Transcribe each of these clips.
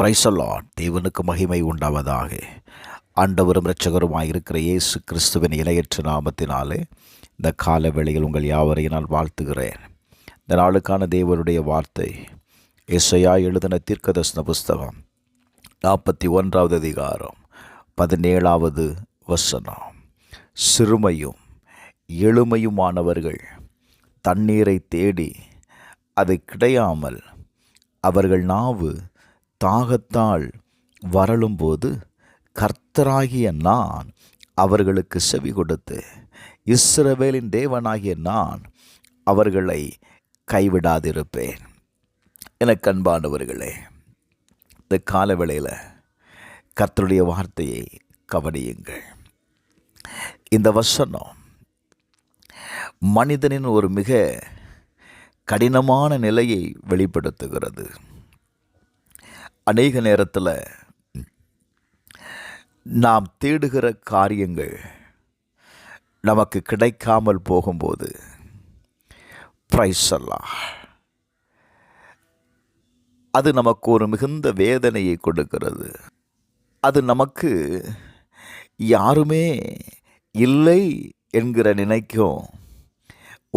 Praise the Lord. தேவனுக்கு மகிமை உண்டாவதாக. ஆண்டவரும் இரட்சகருமாய் இருக்கிற இயேசு கிறிஸ்துவின் இணையற்ற நாமத்தினாலே இந்த கால வேளையில் உங்கள் யாவரையும் நான் வாழ்த்துகிறேன். இந்த நாளுக்கான தேவனுடைய வார்த்தை ஏசாயா எழுதின தீர்க்கதரிசன புஸ்தகம் 41வது அதிகாரம் 17வது வசனம். சிறுமையும் எளிமையுமானவர்கள் தண்ணீரை தேடி அது கிடையாமல் அவர்கள் நாவு தாகத்தால் வரலும்போது கர்த்தராகிய நான் அவர்களுக்கு செவி கொடுத்து இஸ்ரவேலின் தேவனாகிய நான் அவர்களை கைவிடாதிருப்பேன். எனக்கு அன்பானவர்களே, இந்த காலவேளையில் கர்த்தருடைய வார்த்தையை கவனியுங்கள். இந்த வசனம் மனிதனின் ஒரு மிக கடினமான நிலையை வெளிப்படுத்துகிறது. அநேக நேரத்தில் நாம் தேடுகிற காரியங்கள் நமக்கு கிடைக்காமல் போகும்போது பிரைஸ் அல்லாஹ், அது நமக்கு ஒரு மிகுந்த வேதனையை கொடுக்கிறது. அது நமக்கு யாருமே இல்லை என்கிற நினைக்கும்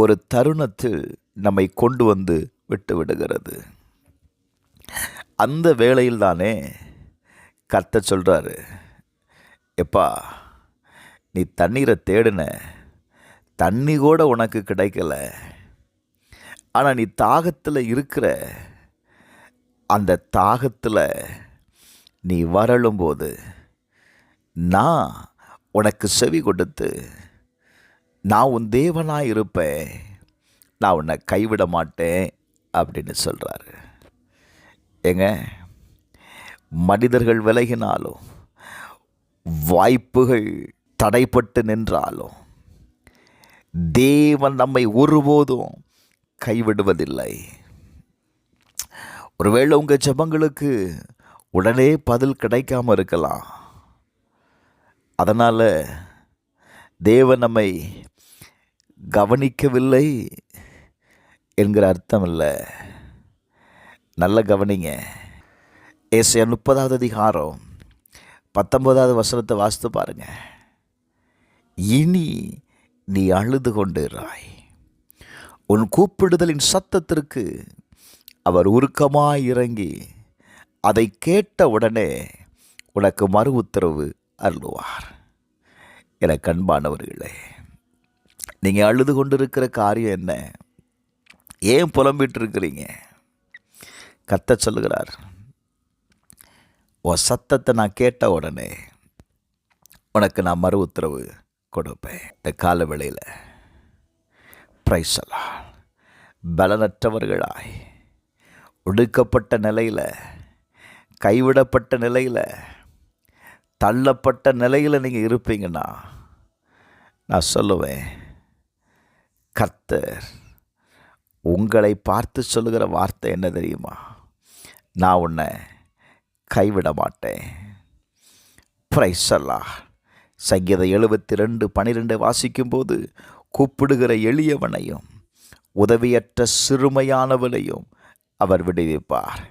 ஒரு தருணத்தில் நம்மை கொண்டு வந்து விட்டு விடுகிறது. அந்த வேளையில் தானே கர்த்தர் சொல்கிறாரு, எப்பா நீ தண்ணீரை தேடின, தண்ணி கூட உனக்கு கிடைக்கல, ஆனால் நீ தாகத்தில் இருக்கிற, அந்த தாகத்தில் நீ வரலும்போது நான் உனக்கு செவி கொடுத்து நான் உன் தேவனாக இருப்பேன், நான் உன்னை கைவிட மாட்டேன் அப்படின்னு சொல்கிறாரு. ஏங்க, மனிதர்கள் விலகினாலும் வாய்ப்புகள் தடைப்பட்டு நின்றாலும் தேவன் நம்மை ஒருபோதும் கைவிடுவதில்லை. ஒருவேளை உங்கள் ஜெபங்களுக்கு உடனே பதில் கிடைக்காம இருக்கலாம். அதனால் தேவன் நம்மை கவனிக்கவில்லை என்கிற அர்த்தம் இல்லை. நல்ல கவனிங்க. ஏசாயா 30வது அதிகாரம் 19வது வசனத்தை வாசித்து பாருங்க. இனி நீ அழுது கொண்டிராய், உன் கூப்பிடுதலின் சத்தத்திற்கு அவர் உருக்கமாய் இறங்கி அதை கேட்ட உடனே உனக்கு மறு உத்தரவு அருளுவார். எனக்கு அன்பானவர்களே, நீங்கள் அழுது கொண்டிருக்கிற காரியம் என்ன? ஏன் புலம்பிட்டு இருக்கிறீங்க? கர்த்தர் சொல்லுகிறார், உன் சத்தத்தை நான் கேட்ட உடனே உனக்கு நான் மறு உத்தரவு கொடுப்பேன். இந்த கால வேளையில் பிரைஸ் அல்லாஹ், பலனற்றவர்களாய் ஒடுக்கப்பட்ட நிலையில், கைவிடப்பட்ட நிலையில், தள்ளப்பட்ட நிலையில் நீங்கள் இருப்பீங்கன்னா நான் சொல்லுவேன், கர்த்தர் உங்களை பார்த்து சொல்லுகிற வார்த்தை என்ன தெரியுமா? நான் உன்னை கைவிட மாட்டேன். பிரைஸ் அல்லாஹ். சங்கீதம் 72:12 வாசிக்கும்போது, கூப்பிடுகிற எளியவனையும் உதவியற்ற சிறுமையானவனையும் அவர் விடுவிப்பார்.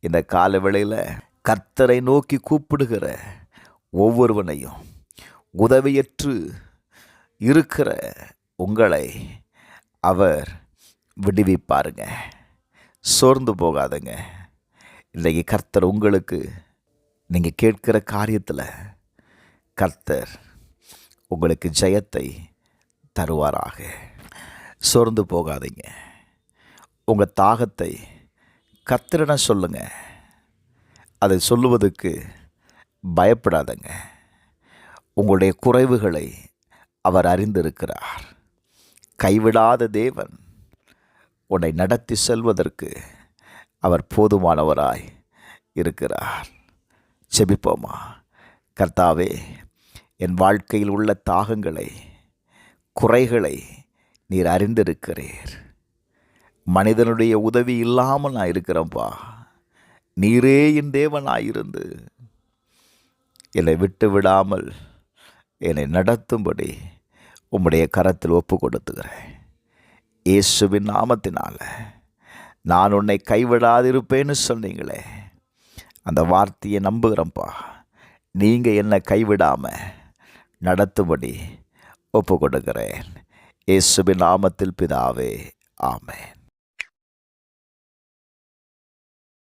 இந்த கால வேளையில் கர்த்தரை நோக்கி கூப்பிடுகிற ஒவ்வொருவனையும், உதவியற்று இருக்கிற உங்களை அவர் விடுவிப்பாருங்க. சோர்ந்து போகாதுங்க. இன்றைக்கு கர்த்தர் உங்களுக்கு, நீங்கள் கேட்கிற காரியத்தில் கர்த்தர் உங்களுக்கு ஜெயத்தை தருவாராக. சோர்ந்து போகாதீங்க. உங்கள் தாகத்தை கர்த்தரிடம் சொல்லுங்க. அதை சொல்லுவதற்கு பயப்படாதங்க. உங்களுடைய குறைவுகளை அவர் அறிந்திருக்கிறார். கைவிடாத தேவன் உன்னை நடத்தி செல்வதற்கு அவர் போதுமானவராய் இருக்கிறார். செபிப்போமா? கர்த்தாவே, என் வாழ்க்கையில் உள்ள தாகங்களை, குறைகளை நீர் அறிந்திருக்கிறீர். மனிதனுடைய உதவி இல்லாமல் நான் இருக்கிறேன்ப்பா. நீரே என் தேவனாயிருந்து என்னை விட்டு விடாமல் என்னை நடத்தும்படி உம்முடைய கரத்தில் ஒப்பு கொடுத்துக்கிறேன். இயேசுவின் நாமத்தினால நான் உன்னை கைவிடாதிருப்பேன்னு சொன்னீங்களே, அந்த வார்த்தையை நம்புகிறேன்ப்பா. நீங்கள் என்னை கைவிடாமல் நடத்தும்படி ஒப்பு கொடுக்கிறேன். இயேசுவின் நாமத்தில் பிதாவே, ஆமென்.